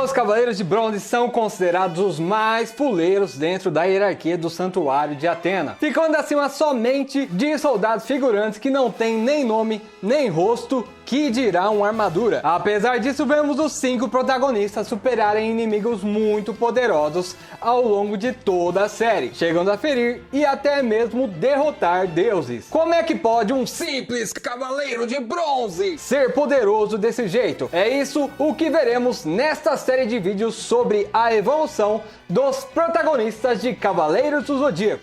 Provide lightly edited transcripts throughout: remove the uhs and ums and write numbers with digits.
Os Cavaleiros de Bronze são considerados os mais fuleiros dentro da hierarquia do Santuário de Atena, ficando acima somente de soldados figurantes que não têm nem nome, nem rosto, que dirá uma armadura. Apesar disso, vemos os 5 protagonistas superarem inimigos muito poderosos ao longo de toda a série, chegando a ferir e até mesmo derrotar deuses. Como é que pode um simples Cavaleiro de Bronze ser poderoso desse jeito? É isso o que veremos nesta série de vídeos sobre a evolução dos protagonistas de Cavaleiros do Zodíaco.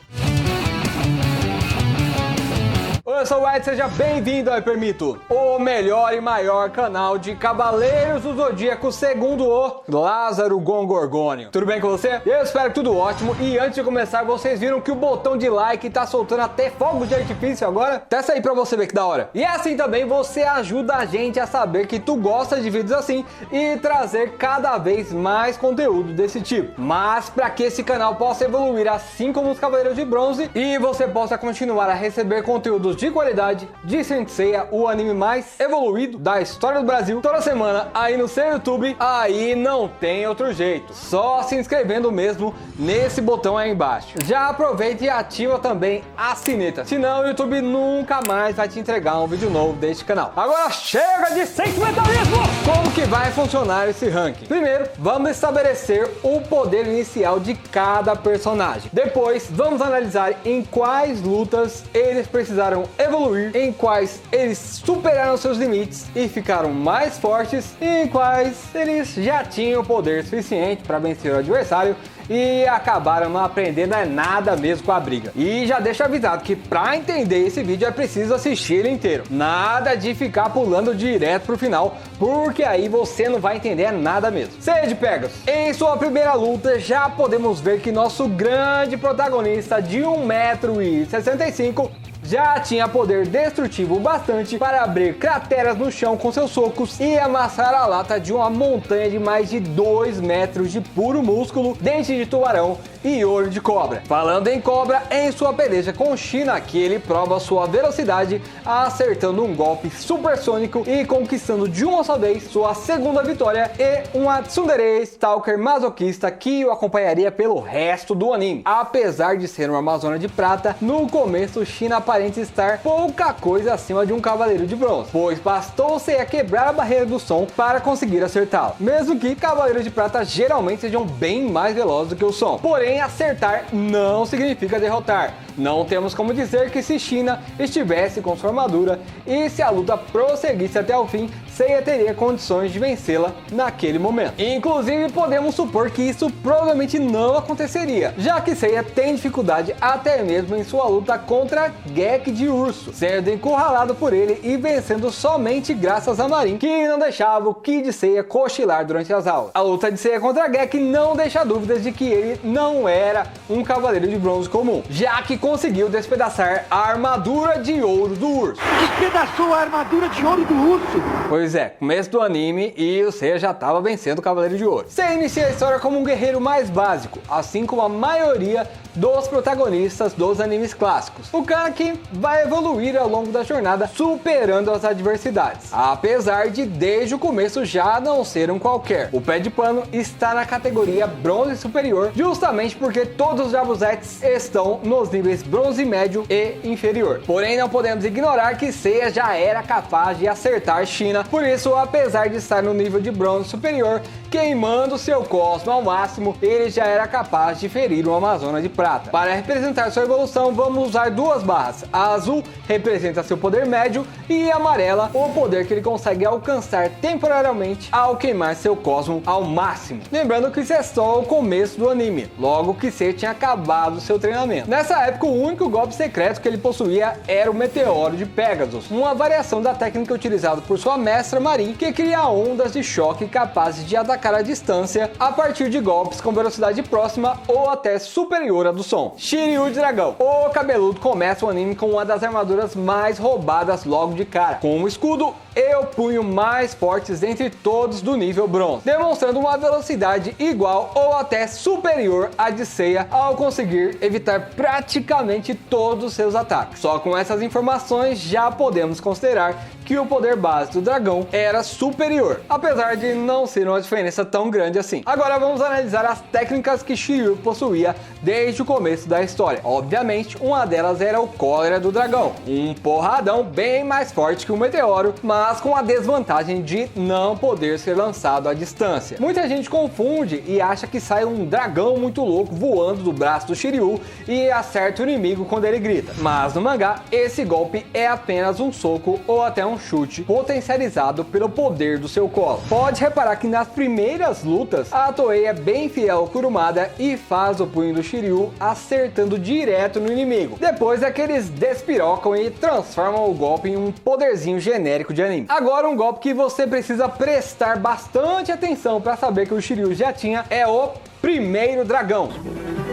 Eu sou o Ed, seja bem-vindo ao Hypermito, o melhor e maior canal de Cavaleiros do Zodíaco segundo o Lázaro Gongorgônio. Tudo bem com você? Eu espero que tudo ótimo, e antes de começar, vocês viram que o botão de like tá soltando até fogos de artifício agora? Testa aí pra você ver que da hora. E assim também você ajuda a gente a saber que tu gosta de vídeos assim e trazer cada vez mais conteúdo desse tipo. Mas para que esse canal possa evoluir assim como os Cavaleiros de Bronze e você possa continuar a receber conteúdos de qualidade de Saint Seiya, o anime mais evoluído da história do Brasil, toda semana aí no seu YouTube, aí não tem outro jeito, só se inscrevendo mesmo nesse botão aí embaixo. Já aproveita e ativa também a sineta, senão o YouTube nunca mais vai te entregar um vídeo novo deste canal. Agora chega de sentimentalismo! Como que vai funcionar esse ranking? Primeiro, vamos estabelecer o poder inicial de cada personagem. Depois, vamos analisar em quais lutas eles precisaram evoluir, em quais eles superaram seus limites e ficaram mais fortes, e em quais eles já tinham poder suficiente para vencer o adversário e acabaram não aprendendo nada mesmo com a briga. E já deixo avisado que para entender esse vídeo é preciso assistir ele inteiro. Nada de ficar pulando direto pro final, porque aí você não vai entender nada mesmo. Seiya de Pegasus. Em sua primeira luta já podemos ver que nosso grande protagonista de 1,65 m já tinha poder destrutivo bastante para abrir crateras no chão com seus socos e amassar a lata de uma montanha de mais de 2 metros de puro músculo, dente de tubarão e olho de cobra. Falando em cobra, em sua peleja com China, que ele prova sua velocidade, acertando um golpe supersônico e conquistando de uma só vez sua segunda vitória e uma tsundere stalker masoquista que o acompanharia pelo resto do anime. Apesar de ser uma Amazona de prata, no começo China aparente estar pouca coisa acima de um Cavaleiro de Bronze, pois bastou Seiya quebrar a barreira do som para conseguir acertá-lo, mesmo que Cavaleiros de Prata geralmente sejam bem mais velozes do que o som. Porém, acertar não significa derrotar. Não temos como dizer que se China estivesse com sua armadura e se a luta prosseguisse até o fim, Seiya teria condições de vencê-la naquele momento. Inclusive, podemos supor que isso provavelmente não aconteceria, já que Seiya tem dificuldade até mesmo em sua luta contra Gek de Urso, sendo encurralado por ele e vencendo somente graças a Marin, que não deixava o Ki de Seiya cochilar durante as aulas. A luta de Seiya contra Gek não deixa dúvidas de que ele não era um Cavaleiro de Bronze comum, já que conseguiu despedaçar a armadura de ouro do urso. Despedaçou a armadura de ouro do urso? Pois é, começo do anime e o Seiya já estava vencendo o Cavaleiro de Ouro. Seiya inicia a história como um guerreiro mais básico, assim como a maioria dos protagonistas dos animes clássicos. O cara que vai evoluir ao longo da jornada, superando as adversidades. Apesar de desde o começo já não ser um qualquer. O pé de pano está na categoria bronze superior, justamente porque todos os Jabuzetes estão nos níveis bronze médio e inferior. Porém, não podemos ignorar que Seiya já era capaz de acertar China, por isso, apesar de estar no nível de bronze superior, queimando seu cosmo ao máximo, ele já era capaz de ferir uma Amazona de prata. Para representar sua evolução, vamos usar duas barras. A azul representa seu poder médio e a amarela o poder que ele consegue alcançar temporariamente ao queimar seu cosmo ao máximo. Lembrando que isso é só o começo do anime, logo que Seiya tinha acabado seu treinamento. Nessa época, o único golpe secreto que ele possuía era o Meteoro de Pegasus, uma variação da técnica utilizada por sua mestra Marin, que cria ondas de choque capazes de atacar a distância a partir de golpes com velocidade próxima ou até superior à do som. Shiryu de Dragão. O cabeludo começa o anime com uma das armaduras mais roubadas logo de cara, com um escudo e o punho mais fortes entre todos do nível bronze, demonstrando uma velocidade igual ou até superior à de Seiya ao conseguir evitar praticamente todos os seus ataques. Só com essas informações já podemos considerar que o poder base do dragão era superior, apesar de não ser uma diferença tão grande assim. Agora vamos analisar as técnicas que Shiryu possuía desde o começo da história. Obviamente, uma delas era o Cólera do Dragão, um porradão bem mais forte que o Meteoro, mas com a desvantagem de não poder ser lançado à distância. Muita gente confunde e acha que sai um dragão muito louco voando do braço do Shiryu e acerta o inimigo quando ele grita, mas no mangá esse golpe é apenas um soco ou até um chute potencializado pelo poder do seu colo. Pode reparar que nas primeiras lutas a Toei é bem fiel ao Kurumada e faz o punho do Shiryu acertando direto no inimigo. Depois é que eles despirocam e transformam o golpe em um poderzinho genérico de anime. Agora um golpe que você precisa prestar bastante atenção para saber que o Shiryu já tinha é o primeiro dragão.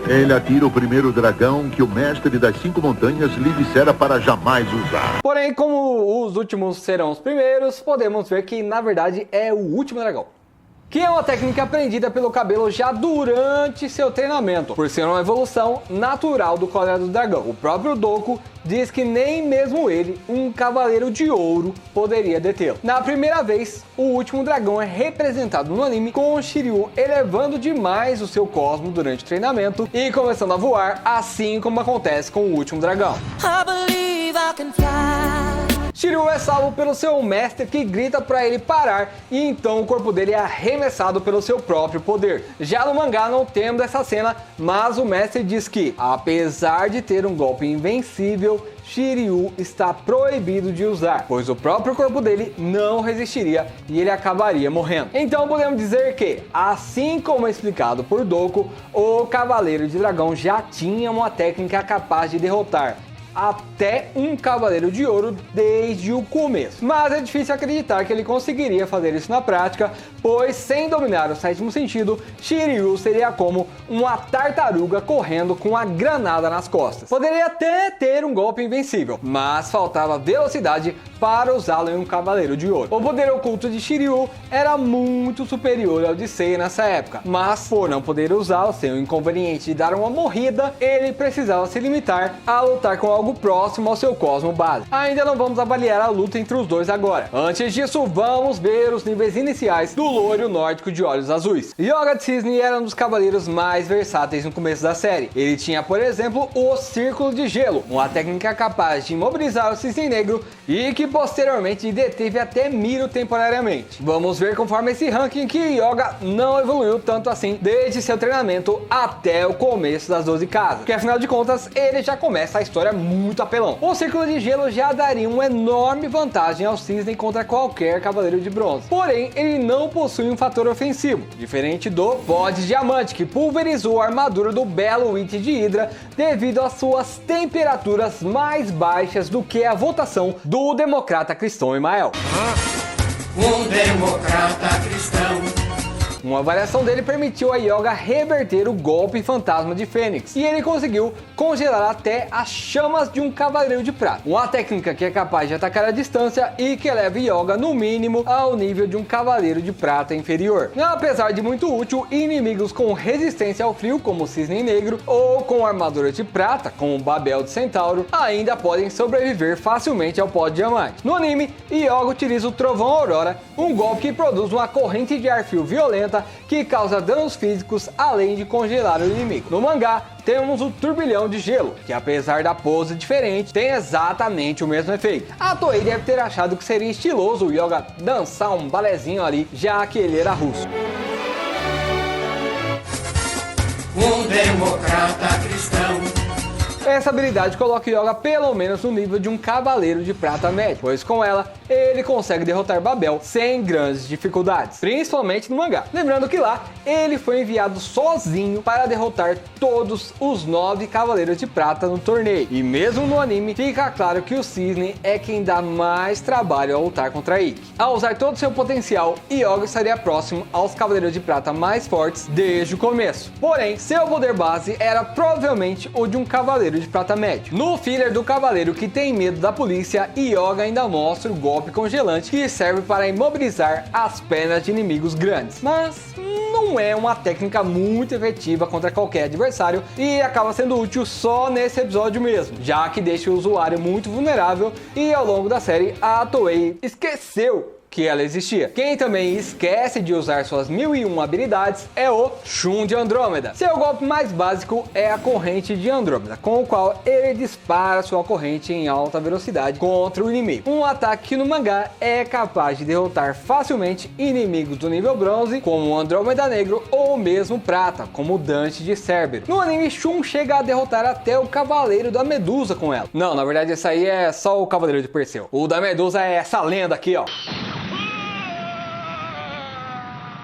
Ele atira o primeiro dragão que o mestre das 5 montanhas lhe dissera para jamais usar. Porém, como os últimos serão os primeiros, podemos ver que na verdade é o último dragão, que é uma técnica aprendida pelo Cabelo já durante seu treinamento, por ser uma evolução natural do Cólera do Dragão. O próprio Doku diz que nem mesmo ele, um Cavaleiro de Ouro, poderia detê-lo. Na primeira vez, o último dragão é representado no anime com o Shiryu elevando demais o seu cosmo durante o treinamento e começando a voar, assim como acontece com o último dragão. Shiryu é salvo pelo seu mestre que grita para ele parar e então o corpo dele é arremessado pelo seu próprio poder. Já no mangá não temos essa cena, mas o mestre diz que, apesar de ter um golpe invencível, Shiryu está proibido de usar, pois o próprio corpo dele não resistiria e ele acabaria morrendo. Então podemos dizer que, assim como explicado por Doku, o Cavaleiro de Dragão já tinha uma técnica capaz de derrotar até um Cavaleiro de Ouro desde o começo. Mas é difícil acreditar que ele conseguiria fazer isso na prática, pois sem dominar o sétimo sentido, Shiryu seria como uma tartaruga correndo com a granada nas costas. Poderia até ter um golpe invencível, mas faltava velocidade para usá-lo em um Cavaleiro de Ouro. O poder oculto de Shiryu era muito superior ao de Sei nessa época, mas por não poder usá-lo sem o inconveniente de dar uma morrida, ele precisava se limitar a lutar com algo próximo ao seu cosmo base. Ainda não vamos avaliar a luta entre os dois agora. Antes disso, vamos ver os níveis iniciais do loiro nórdico de olhos azuis. Yoga de Cisne era um dos cavaleiros mais versáteis no começo da série. Ele tinha, por exemplo, o Círculo de Gelo, uma técnica capaz de imobilizar o Cisne Negro e que posteriormente deteve até Miro temporariamente. Vamos ver conforme esse ranking que Yoga não evoluiu tanto assim desde seu treinamento até o começo das 12 casas, porque afinal de contas ele já começa a história muito apelão. O Círculo de Gelo já daria uma enorme vantagem ao Cisne contra qualquer Cavaleiro de Bronze, porém ele não possui um fator ofensivo, diferente do Pó de Diamante, que pulverizou a armadura do belo Witch de Hydra devido às suas temperaturas mais baixas do que a votação do democrata cristão Emael. Um democrata cristão. Uma variação dele permitiu a Yoga reverter o golpe fantasma de Fênix, e ele conseguiu congelar até as chamas de um Cavaleiro de Prata, uma técnica que é capaz de atacar à distância e que eleva Yoga no mínimo ao nível de um Cavaleiro de Prata inferior. Apesar de muito útil, inimigos com resistência ao frio, como o Cisne Negro, ou com armadura de prata, como o Babel de Centauro, ainda podem sobreviver facilmente ao Pó de Diamante. No anime, Yoga utiliza o Trovão Aurora, um golpe que produz uma corrente de ar frio violenta que causa danos físicos além de congelar o inimigo. No mangá, temos o Turbilhão de Gelo, que apesar da pose diferente, tem exatamente o mesmo efeito. A Toei deve ter achado que seria estiloso o Yoga dançar um balezinho ali, já que ele era russo. Um democrata cristão. Essa habilidade coloca Yoga pelo menos no nível de um Cavaleiro de Prata médio, pois com ela ele consegue derrotar Babel sem grandes dificuldades, principalmente no mangá. Lembrando que lá ele foi enviado sozinho para derrotar todos os 9 Cavaleiros de Prata no torneio, e mesmo no anime fica claro que o Cisne é quem dá mais trabalho ao lutar contra Ikki. Ao usar todo o seu potencial, Yoga estaria próximo aos Cavaleiros de Prata mais fortes desde o começo, porém seu poder base era provavelmente o de um Cavaleiro de Prata médio. No filler do Cavaleiro que tem medo da polícia, Yoga ainda mostra o golpe congelante que serve para imobilizar as pernas de inimigos grandes, mas não não é uma técnica muito efetiva contra qualquer adversário e acaba sendo útil só nesse episódio mesmo, já que deixa o usuário muito vulnerável e ao longo da série a Toei esqueceu que ela existia. Quem também esquece de usar suas 1001 habilidades é o Shun de Andrômeda. Seu golpe mais básico é a corrente de Andrômeda, com o qual ele dispara sua corrente em alta velocidade contra o inimigo. Um ataque que no mangá é capaz de derrotar facilmente inimigos do nível bronze, como o Andrômeda Negro ou mesmo prata, como o Dante de Cerbero. No anime, Shun chega a derrotar até o Cavaleiro da Medusa com ela. Não, na verdade esse aí é só o Cavaleiro de Perseu. O da Medusa é essa lenda aqui, ó.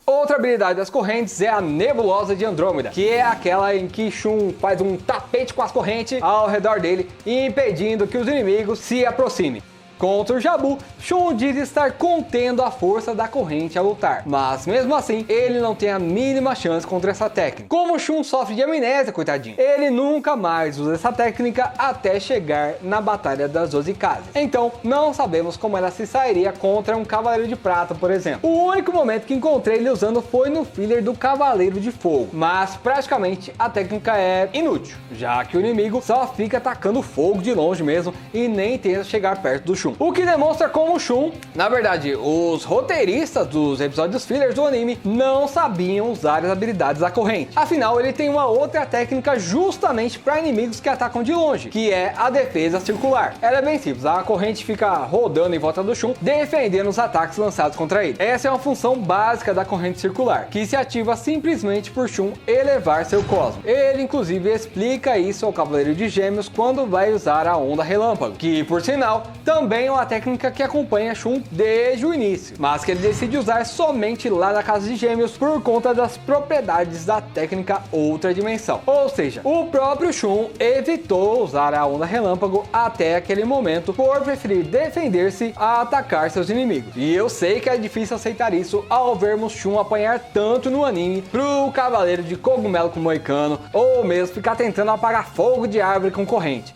Outra habilidade das correntes é a Nebulosa de Andrômeda, que é aquela em que Shun faz um tapete com as correntes ao redor dele, impedindo que os inimigos se aproximem. Contra o Jabu, Shun diz estar contendo a força da corrente ao lutar, mas mesmo assim, ele não tem a mínima chance contra essa técnica. Como Shun sofre de amnésia, coitadinho, ele nunca mais usa essa técnica até chegar na Batalha das 12 Casas. Então, não sabemos como ela se sairia contra um Cavaleiro de Prata, por exemplo. O único momento que encontrei ele usando foi no filler do Cavaleiro de Fogo, mas praticamente a técnica é inútil, já que o inimigo só fica atacando fogo de longe mesmo e nem tenta chegar perto do Shun. O que demonstra como Shun, na verdade, os roteiristas dos episódios fillers do anime não sabiam usar as habilidades da corrente. Afinal, ele tem uma outra técnica justamente para inimigos que atacam de longe, que é a defesa circular. Ela é bem simples, a corrente fica rodando em volta do Shun, defendendo os ataques lançados contra ele. Essa é uma função básica da corrente circular, que se ativa simplesmente por Shun elevar seu cosmo. Ele, inclusive, explica isso ao Cavaleiro de Gêmeos quando vai usar a Onda Relâmpago, que, por sinal, também é uma técnica que acompanha Shun desde o início, mas que ele decide usar somente lá na Casa de Gêmeos por conta das propriedades da técnica Outra Dimensão. Ou seja, o próprio Shun evitou usar a Onda Relâmpago até aquele momento por preferir defender-se a atacar seus inimigos. E eu sei que é difícil aceitar isso ao vermos Shun apanhar tanto no anime pro Cavaleiro de Cogumelo com Moicano, ou mesmo ficar tentando apagar fogo de árvore com corrente,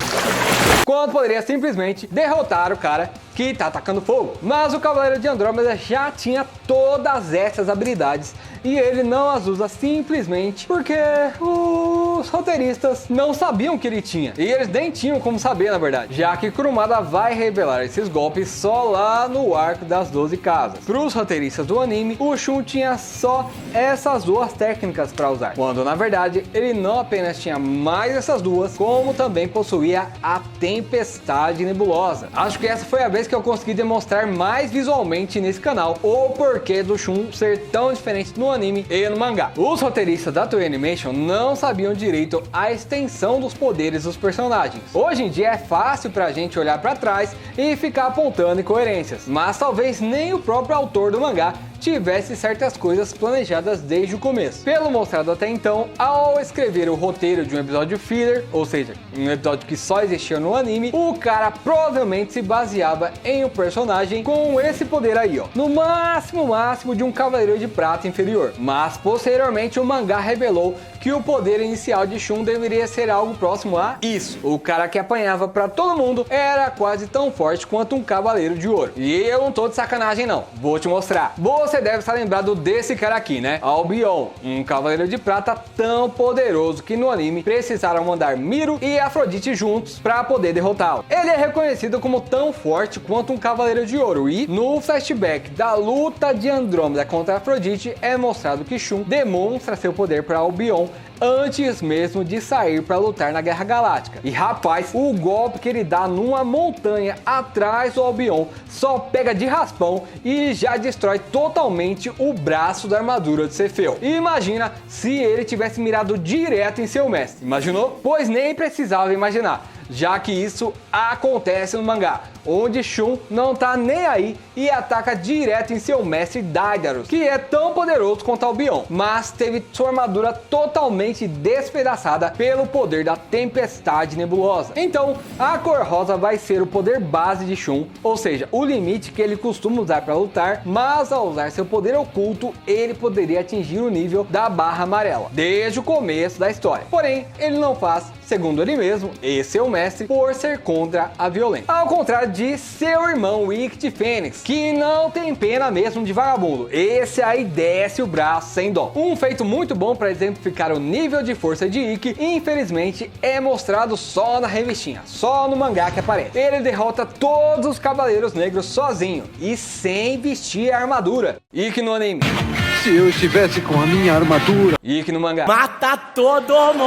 quando poderia simplesmente derrotar o cara que tá atacando fogo. Mas o Cavaleiro de Andrômeda já tinha todas essas habilidades e ele não as usa simplesmente porque os roteiristas não sabiam que ele tinha. E eles nem tinham como saber, na verdade, já que Kurumada vai revelar esses golpes só lá no arco das 12 casas. Para os roteiristas do anime, o Shun tinha só essas duas técnicas para usar, quando na verdade ele não apenas tinha mais essas duas, como também possuía a Tempestade Nebulosa. Acho que essa foi a vez que eu consegui demonstrar mais visualmente nesse canal o porquê do Shun ser tão diferente no anime e no mangá. Os roteiristas da Toei Animation não sabiam direito a extensão dos poderes dos personagens. Hoje em dia é fácil pra gente olhar pra trás e ficar apontando incoerências, mas talvez nem o próprio autor do mangá tivesse certas coisas planejadas desde o começo. Pelo mostrado até então, ao escrever o roteiro de um episódio filler, ou seja, um episódio que só existia no anime, o cara provavelmente se baseava em um personagem com esse poder aí, ó, no máximo de um Cavaleiro de Prata inferior. Mas posteriormente o mangá revelou que o poder inicial de Shun deveria ser algo próximo a isso. O cara que apanhava pra todo mundo era quase tão forte quanto um Cavaleiro de Ouro. E eu não tô de sacanagem não, vou te mostrar. Você deve estar lembrado desse cara aqui, né? Albion, um Cavaleiro de Prata tão poderoso que no anime precisaram mandar Miro e Afrodite juntos pra poder derrotá-lo. Ele é reconhecido como tão forte quanto um Cavaleiro de Ouro e no flashback da luta de Andrômeda contra Afrodite é mostrado que Shun demonstra seu poder para Albion antes mesmo de sair para lutar na Guerra Galáctica. E rapaz, o golpe que ele dá numa montanha atrás do Albion só pega de raspão e já destrói totalmente o braço da armadura de Cefeu. E imagina se ele tivesse mirado direto em seu mestre. Imaginou? Pois nem precisava imaginar, já que isso acontece no mangá, onde Shun não tá nem aí e ataca direto em seu mestre Daedalus, que é tão poderoso quanto Albion, mas teve sua armadura totalmente despedaçada pelo poder da Tempestade Nebulosa. Então, a cor rosa vai ser o poder base de Shun, ou seja, o limite que ele costuma usar para lutar, mas ao usar seu poder oculto, ele poderia atingir o nível da barra amarela, desde o começo da história. Porém, ele não faz, segundo ele mesmo, e seu mestre, mestre por ser contra a violência. Ao contrário de seu irmão Ikki de Fênix, que não tem pena mesmo de vagabundo. Esse aí desce o braço sem dó. Um feito muito bom para exemplificar o nível de força de Ikki, infelizmente é mostrado só na revistinha, só no mangá que aparece. Ele derrota todos os Cavaleiros Negros sozinho e sem vestir a armadura. Ikki no anime. Se eu estivesse com a minha armadura. Ikki no mangá. Mata todo mundo!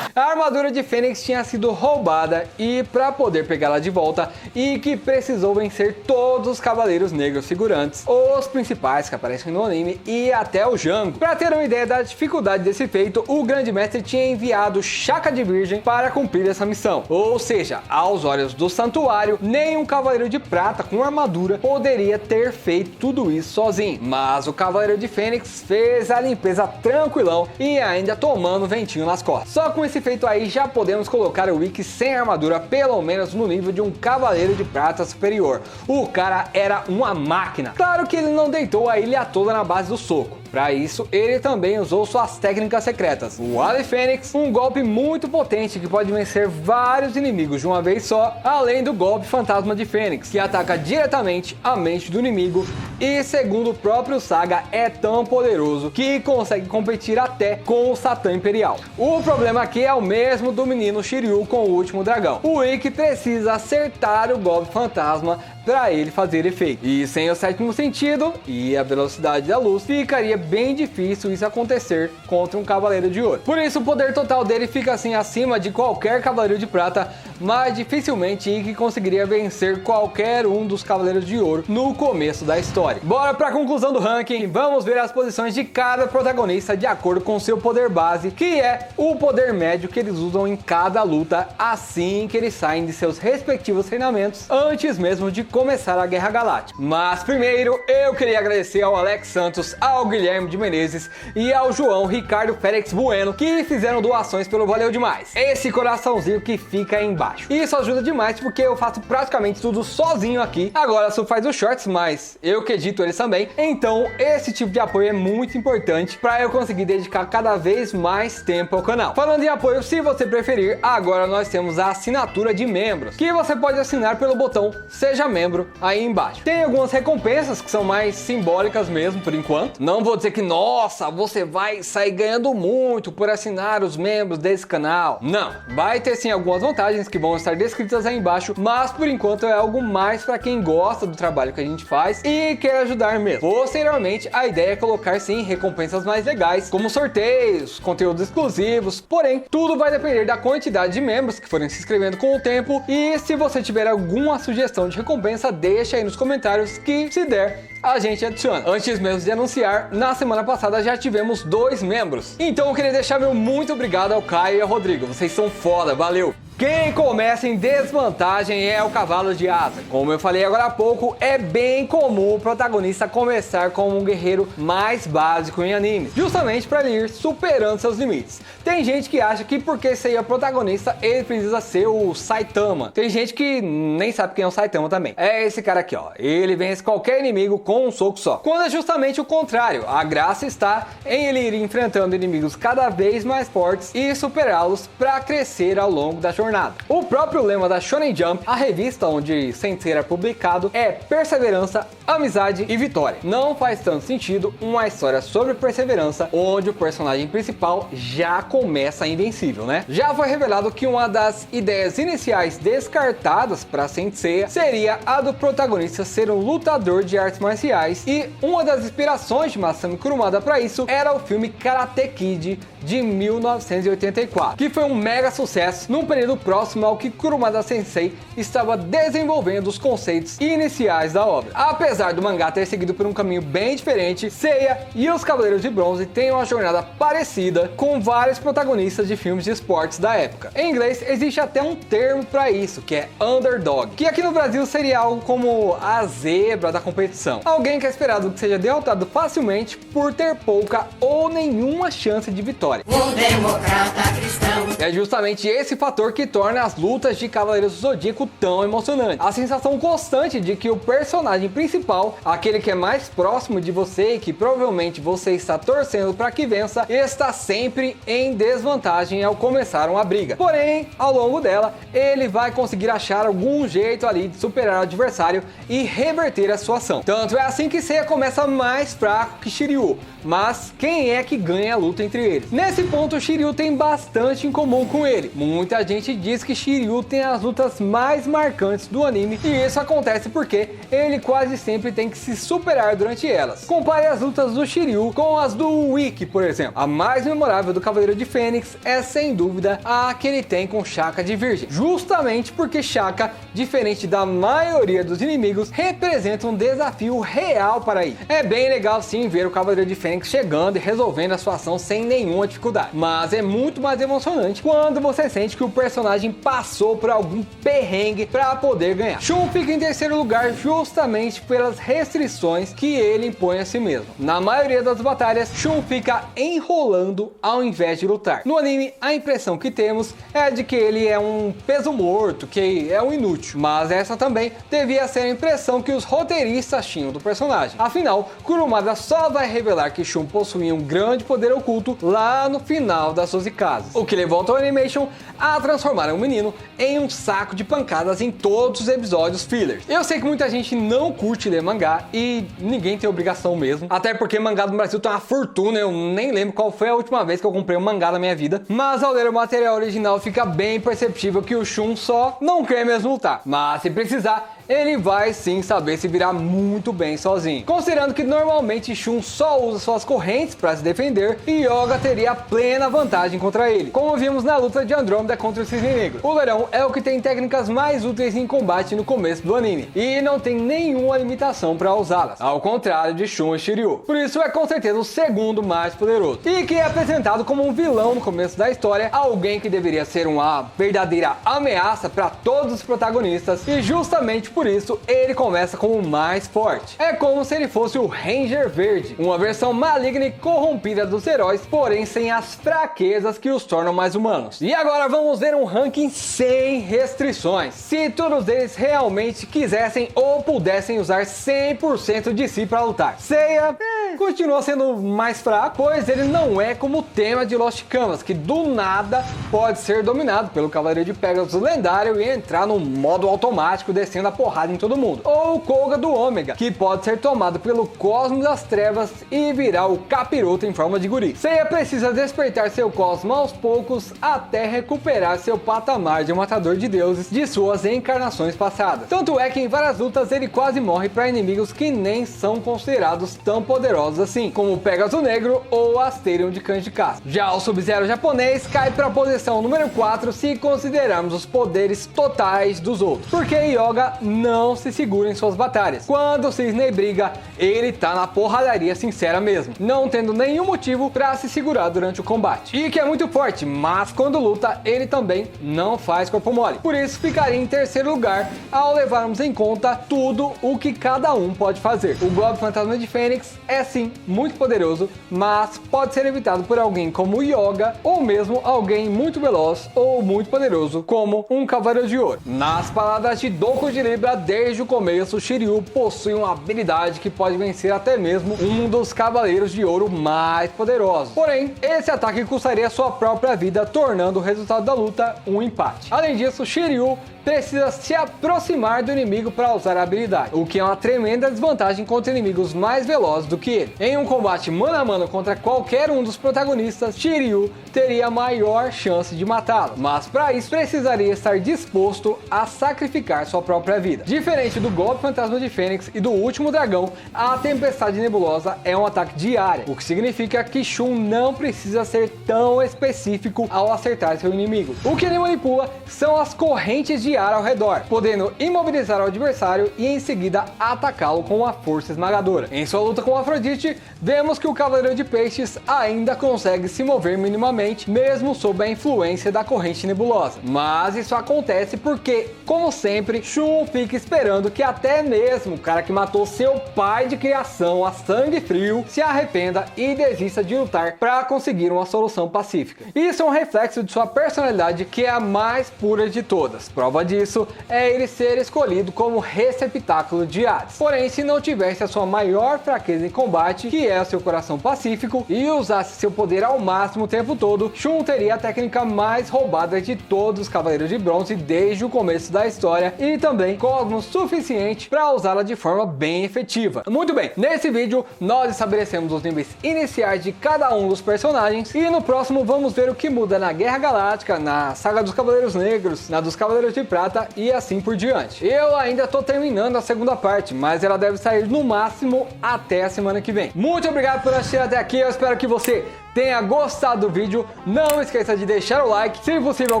A armadura de Fênix tinha sido roubada e para poder pegá-la de volta, Ikki precisou vencer todos os Cavaleiros Negros figurantes, os principais que aparecem no anime e até o Jango. Para ter uma ideia da dificuldade desse feito, o Grande Mestre tinha enviado Chaka de Virgem para cumprir essa missão. Ou seja, aos olhos do Santuário, nenhum Cavaleiro de Prata com armadura poderia ter feito tudo isso sozinho. Mas o Cavaleiro de Fênix fez a limpeza tranquilão e ainda tomando ventinho nas costas. Só com esse feito aí já podemos colocar o Ikki sem armadura pelo menos no nível de um Cavaleiro de Prata superior. O cara era uma máquina. Claro que ele não deitou a ilha toda na base do soco. Para isso, ele também usou suas técnicas secretas. O Ale Fênix, um golpe muito potente que pode vencer vários inimigos de uma vez só, além do golpe Fantasma de Fênix, que ataca diretamente a mente do inimigo e, segundo o próprio Saga, é tão poderoso que consegue competir até com o Satã Imperial. O problema aqui é o mesmo do menino Shiryu com o último dragão. O Ikki precisa acertar o golpe Fantasma para ele fazer efeito. E sem o sétimo sentido e a velocidade da luz, ficaria bem difícil isso acontecer contra um Cavaleiro de Ouro. Por isso o poder total dele fica assim acima de qualquer Cavaleiro de Prata, mas dificilmente Ikki conseguiria vencer qualquer um dos Cavaleiros de Ouro no começo da história. Bora para a conclusão do ranking, vamos ver as posições de cada protagonista de acordo com seu poder base, que é o poder médio que eles usam em cada luta assim que eles saem de seus respectivos treinamentos, antes mesmo de começar a Guerra Galáctica. Mas primeiro eu queria agradecer ao Alex Santos, ao Guilherme de Menezes e ao João Ricardo Félix Bueno, que fizeram doações pelo Valeu Demais. Esse coraçãozinho que fica aí embaixo. Isso ajuda demais porque eu faço praticamente tudo sozinho aqui. Agora só faz os shorts, mas eu que edito eles também. Então esse tipo de apoio é muito importante para eu conseguir dedicar cada vez mais tempo ao canal. Falando em apoio, se você preferir, agora nós temos a assinatura de membros, que você pode assinar pelo botão Seja Membro aí embaixo. Tem algumas recompensas que são mais simbólicas mesmo por enquanto. Não vou dizer que, nossa, você vai sair ganhando muito por assinar os membros desse canal. Não, vai ter sim algumas vantagens que vão estar descritas aí embaixo, mas por enquanto é algo mais para quem gosta do trabalho que a gente faz e quer ajudar mesmo. Posteriormente, a ideia é colocar sim recompensas mais legais, como sorteios, conteúdos exclusivos, porém, tudo vai depender da quantidade de membros que forem se inscrevendo com o tempo e se você tiver alguma sugestão de recompensa, deixa aí nos comentários que, se der, a gente adiciona. Antes mesmo de anunciar, na semana passada já tivemos 2 membros. Então eu queria deixar meu muito obrigado ao Caio e ao Rodrigo. Vocês são foda, valeu! Quem começa em desvantagem é o Cavalo de Asa. Como eu falei agora há pouco, é bem comum o protagonista começar como um guerreiro mais básico em anime, justamente para ele ir superando seus limites. Tem gente que acha que porque ser o protagonista, ele precisa ser o Saitama. Tem gente que nem sabe quem é o Saitama também. É esse cara aqui, ó. Ele vence qualquer inimigo com um soco só. Quando é justamente o contrário. A graça está em ele ir enfrentando inimigos cada vez mais fortes e superá-los para crescer ao longo da jornada. O próprio lema da Shonen Jump, a revista onde Sensei era publicado, é perseverança, amizade e vitória. Não faz tanto sentido uma história sobre perseverança onde o personagem principal já começa invencível, né? Já foi revelado que uma das ideias iniciais descartadas para Sensei seria a do protagonista ser um lutador de artes marciais e uma das inspirações de Masami Kurumada para isso era o filme Karate Kid de 1984, que foi um mega sucesso num período próximo ao que Kurumada Sensei estava desenvolvendo os conceitos iniciais da obra. Apesar do mangá ter seguido por um caminho bem diferente, Seiya e os Cavaleiros de Bronze têm uma jornada parecida com vários protagonistas de filmes de esportes da época. Em inglês existe até um termo para isso, que é underdog, que aqui no Brasil seria algo como a zebra da competição. Alguém que é esperado que seja derrotado facilmente por ter pouca ou nenhuma chance de vitória. Um democrata cristão. É justamente esse fator que torna as lutas de Cavaleiros do Zodíaco tão emocionantes. A sensação constante de que o personagem principal, aquele que é mais próximo de você e que provavelmente você está torcendo para que vença, está sempre em desvantagem ao começar uma briga. Porém, ao longo dela, ele vai conseguir achar algum jeito ali de superar o adversário e reverter a sua ação. Tanto é assim que Seiya começa mais fraco que Shiryu, mas quem é que ganha a luta entre eles? Nesse ponto, Shiryu tem bastante em comum com ele. Muita gente diz que Shiryu tem as lutas mais marcantes do anime, e isso acontece porque ele quase sempre tem que se superar durante elas. Compare as lutas do Shiryu com as do Ikki, por exemplo. A mais memorável do Cavaleiro de Fênix é sem dúvida a que ele tem com Shaka de Virgem, justamente porque Shaka, diferente da maioria dos inimigos, representa um desafio real para ele. É bem legal sim ver o Cavaleiro de Fênix chegando e resolvendo a sua ação sem nenhuma dificuldade, mas é muito mais emocionante quando você sente que o personagem passou por algum perrengue para poder ganhar. Shun fica em terceiro lugar justamente pelas restrições que ele impõe a si mesmo. Na maioria das batalhas, Shun fica enrolando ao invés de lutar. No anime, a impressão que temos é de que ele é um peso morto, que é um inútil, mas essa também devia ser a impressão que os roteiristas tinham do personagem. Afinal, Kurumada só vai revelar que Shun possuía um grande poder oculto lá no final das 12 casas, o que levou a Animation a transformar o menino em um saco de pancadas em todos os episódios fillers. Eu sei que muita gente não curte ler mangá e ninguém tem obrigação mesmo, até porque mangá no Brasil tá uma fortuna, eu nem lembro qual foi a última vez que eu comprei um mangá na minha vida, mas ao ler o material original fica bem perceptível que o Shun só não quer mesmo lutar, mas se precisar, ele vai sim saber se virar muito bem sozinho. Considerando que normalmente Shun só usa suas correntes para se defender, e Yoga teria plena vantagem contra ele, como vimos na luta de Andrômeda contra o Cisne Negro. O Leirão é o que tem técnicas mais úteis em combate no começo do anime, e não tem nenhuma limitação para usá-las, ao contrário de Shun e Shiryu. Por isso é com certeza o segundo mais poderoso, e que é apresentado como um vilão no começo da história, alguém que deveria ser uma verdadeira ameaça para todos os protagonistas, e justamente por isso ele começa como o mais forte. É como se ele fosse o Ranger Verde, uma versão maligna e corrompida dos heróis, porém sem as fraquezas que os tornam mais humanos. E agora vamos ver um ranking sem restrições, se todos eles realmente quisessem ou pudessem usar 100% de si para lutar. Seiya continua sendo mais fraco, pois ele não é como o tema de Lost Canvas, que do nada pode ser dominado pelo Cavaleiro de Pegasus lendário e entrar no modo automático descendo a porrada em todo mundo. Ou o Koga do Ômega, que pode ser tomado pelo Cosmo das Trevas e virar o capiroto em forma de guri. Seiya precisa despertar seu Cosmo aos poucos até recuperar seu patamar de matador de deuses de suas encarnações passadas. Tanto é que em várias lutas ele quase morre para inimigos que nem são considerados tão poderosos assim, como o Pegasus Negro ou Asterion de Kanji Kasa. Já o Sub-Zero japonês cai para a posição número 4 se considerarmos os poderes totais dos outros, porque Yoga não se segura em suas batalhas. Quando o Cisne briga, ele tá na porradaria sincera mesmo, não tendo nenhum motivo para se segurar durante o combate. E que é muito forte, mas quando luta, ele também não faz corpo mole. Por isso ficaria em terceiro lugar ao levarmos em conta tudo o que cada um pode fazer. O Golpe Fantasma de Fênix é sim muito poderoso, mas pode ser evitado por alguém como Yoga, ou mesmo alguém muito veloz ou muito poderoso como um Cavaleiro de Ouro. Nas palavras de Doku de Libra, desde o começo, Shiryu possui uma habilidade que pode vencer até mesmo um dos Cavaleiros de Ouro mais poderosos. Porém, esse ataque custaria sua própria vida, tornando o resultado da luta um empate. Além disso, Shiryu precisa se aproximar do inimigo para usar a habilidade, o que é uma tremenda desvantagem contra inimigos mais velozes do que ele. Em um combate mano a mano contra qualquer um dos protagonistas, Shiryu teria maior chance de matá-lo, mas para isso precisaria estar disposto a sacrificar sua própria vida. Diferente do Golpe Fantasma de Fênix e do Último Dragão, a Tempestade Nebulosa é um ataque de área, o que significa que Shun não precisa ser tão específico ao acertar seu inimigo. O que ele manipula são as correntes de ar ao redor, podendo imobilizar o adversário e em seguida atacá-lo com uma força esmagadora. Em sua luta com Afrodite, vemos que o Cavaleiro de Peixes ainda consegue se mover minimamente, mesmo sob a influência da corrente nebulosa. Mas isso acontece porque, como sempre, Shun fica fique esperando que até mesmo o cara que matou seu pai de criação a sangue frio se arrependa e desista de lutar para conseguir uma solução pacífica. Isso é um reflexo de sua personalidade, que é a mais pura de todas. Prova disso é ele ser escolhido como receptáculo de Hades. Porém, se não tivesse a sua maior fraqueza em combate, que é o seu coração pacífico, e usasse seu poder ao máximo o tempo todo, Shun teria a técnica mais roubada de todos os Cavaleiros de Bronze desde o começo da história, e também cosmos suficiente para usá-la de forma bem efetiva. Muito bem, nesse vídeo nós estabelecemos os níveis iniciais de cada um dos personagens, e no próximo vamos ver o que muda na Guerra Galáctica, na Saga dos Cavaleiros Negros, na dos Cavaleiros de Prata e assim por diante. Eu ainda tô terminando a segunda parte, mas ela deve sair no máximo até a semana que vem. Muito obrigado por assistir até aqui, eu espero que você tenha gostado do vídeo. Não esqueça de deixar o like, se possível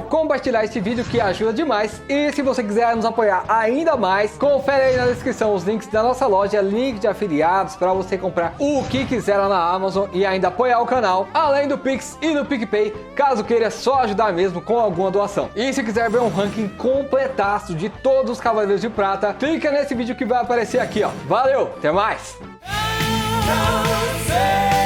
compartilhar este vídeo, que ajuda demais, e se você quiser nos apoiar ainda mais, confere aí na descrição os links da nossa loja, link de afiliados para você comprar o que quiser lá na Amazon e ainda apoiar o canal, além do Pix e do PicPay, caso queira só ajudar mesmo com alguma doação. E se quiser ver um ranking completaço de todos os Cavaleiros de Prata, clica nesse vídeo que vai aparecer aqui, ó. Valeu, até mais! Não sei.